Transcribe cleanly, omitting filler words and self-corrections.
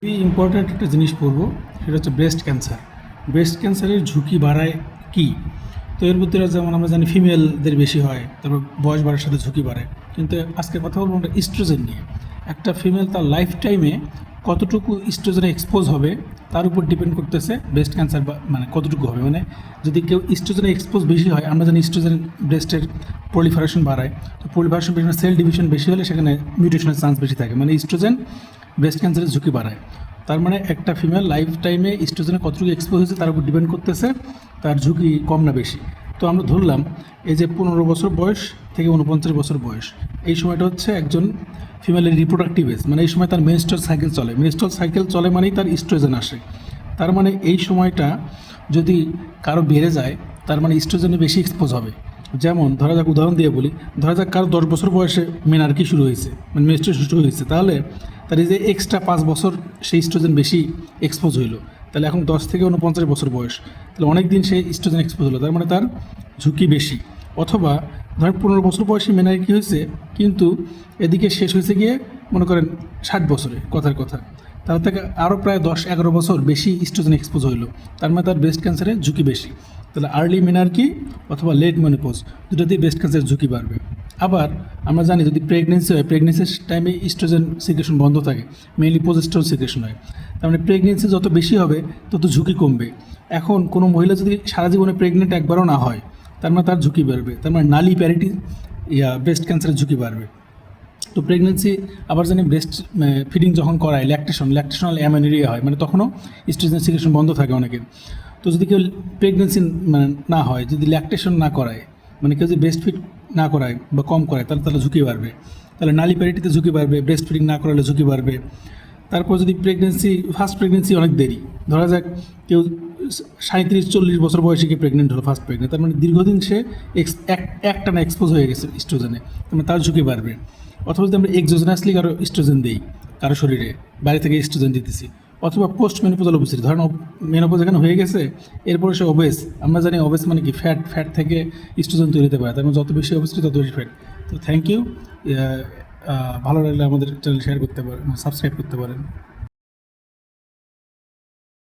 খুবই ইম্পর্ট্যান্ট একটা জিনিস পড়বো, সেটা হচ্ছে ব্রেস্ট ক্যান্সার। ব্রেস্ট ক্যান্সারের ঝুঁকি বাড়ায় কি? তো এর ভিতরে যেমন আমরা জানি ফিমেলদের বেশি হয়, তারপর বয়স বাড়ার সাথে ঝুঁকি বাড়ে। কিন্তু আজকে কথা বলবো আমরা ইস্ট্রোজেন নিয়ে। একটা ফিমেল তার লাইফ টাইমে কতটুকু ইস্ট্রোজেনে এক্সপোজ হবে তার উপর ডিপেন্ড করতেছে ব্রেস্ট ক্যান্সার বা মানে কতটুকু হবে। মানে যদি কেউ ইস্ট্রোজেনে এক্সপোজ বেশি হয়, আমরা জানি ইস্ট্রোজেন ব্রেস্টের প্রলিফারেশন বাড়ায়, তো প্রলিফারেশন বেশি সেল ডিভিশন বেশি হলে সেখানে মিউটেশনের চান্স বেশি থাকে, মানে ইস্ট্রোজেন ব্রেস্ট ক্যান্সারের ঝুঁকি বাড়ায়। তার মানে একটা ফিমেল লাইফ টাইমে ইস্ট্রোজেনে কতটুকু এক্সপোজ হয়েছে তার উপর ডিপেন্ড করতেছে তার ঝুঁকি কম না বেশি। তো আমরা ধরলাম এই যে 15 বছর বয়স থেকে 49 বছর বয়স, এই সময়টা হচ্ছে একজন ফিমেলের রিপ্রোডাক্টিভ এজ, মানে এই সময় তার মেনস্ট্রুয়াল সাইকেল চলে। মেনস্ট্রুয়াল সাইকেল চলে মানেই তার ইস্ট্রোজেন আসে। তার মানে এই সময়টা যদি কারো বেড়ে যায়, তার মানে ইস্ট্রোজেনে বেশি এক্সপোজ হবে। যেমন ধরা যাক, উদাহরণ দিয়ে বলি, ধরা যাক কারো 10 বছর বয়সে মেনার্কি শুরু হয়েছে, মানে মেনস্ট্রুয়েশন শুরু হয়েছে, তাহলে তার এই যে এক্সট্রা 5 বছর সেই ইস্ট্রোজেন বেশি এক্সপোজ হইলো, তাহলে এখন 10 থেকে 49 বছর বয়স, তাহলে অনেক দিন সেই ইস্ট্রোজেন এক্সপোজ হলো, তার মানে তার ঝুঁকি বেশি। অথবা ধরেন 15 বছর বয়সে মেনার্কি হয়েছে, কিন্তু এদিকে শেষ হয়েছে গিয়ে মনে করেন 60 বছরে, কথার কথা, তার থেকে আরও প্রায় 10-11 বছর বেশি ইস্ট্রোজেন এক্সপোজ হইলো, তার মানে তার ব্রেস্ট ক্যান্সারের ঝুঁকি বেশি। তাহলে আর্লি মেনার্কি অথবা লেট মেনোপজ দুটাতেই ব্রেস্ট ক্যান্সারের ঝুঁকি বাড়বে। আবার আমরা জানি যদি প্রেগনেন্সি হয়, প্রেগনেন্সির টাইমে ইস্ট্রোজেন সিক্রেশন বন্ধ থাকে, মেইনলি প্রজেস্টেরন সিক্রেশন হয়। তার মানে প্রেগনেন্সি যত বেশি হবে তত ঝুঁকি কমবে। এখন কোনো মহিলা যদি সারা জীবনে প্রেগনেন্ট একবারও না হয়, তার মানে তার ঝুঁকি বাড়বে, তার মানে নালি প্যারিটি ব্রেস্ট ক্যান্সারের ঝুঁকি বাড়বে। তো প্রেগনেন্সি আবার জানি ব্রেস্ট ফিডিং যখন করায় ল্যাকটেশনাল অ্যামেনোরিয়া হয়, মানে তখনও ইস্ট্রোজেন সিক্রেশন বন্ধ থাকে অনেকের। তো যদি কেউ প্রেগনেন্সি মানে না হয়, যদি ল্যাকটেশন না করায়, মানে কেউ যদি ব্রেস্ট ফিড না করায় বা কম করায়, তাহলে ঝুঁকি বাড়বে। তাহলে নালি প্যারিটিতে ঝুঁকি বাড়বে, ব্রেস্ট ফিডিং না করালে ঝুঁকি বাড়বে। তারপর যদি ফার্স্ট প্রেগনেন্সি অনেক দেরি, ধরা যাক কেউ 37-40 বছর বয়সে গিয়ে প্রেগনেন্ট হলো, ফার্স্ট প্রেগনেন্ট, তার মানে দীর্ঘদিন সে একটানা এক্সপোজ হয়ে গেছে ইস্ট্রোজেনে, তার মানে তার ঝুঁকি বাড়বে। অথবা যদি আমরা এক্সোজেনাসলি কারো ইস্ট্রোজেন দিই, কারো শরীরে বাইরে থেকে ইস্ট্রোজেন দিতেছি, অথবা পোস্ট মেনোপোজাল ওবেসিটি, ধরেন মেনোপোজ এখানে হয়ে গেছে, এরপরে সে ওবেস, আমরা জানি ওবেস মানে কি ফ্যাট থেকে ইস্ট্রোজেন তৈরি হতে পারে, তার মানে যত বেশি ওবেসিটি তত বেশি ফ্যাট। তো থ্যাংক ইউ। ভালো লাগলে আমাদের চ্যানেল শেয়ার করতে পারেন, সাবস্ক্রাইব করতে পারেন।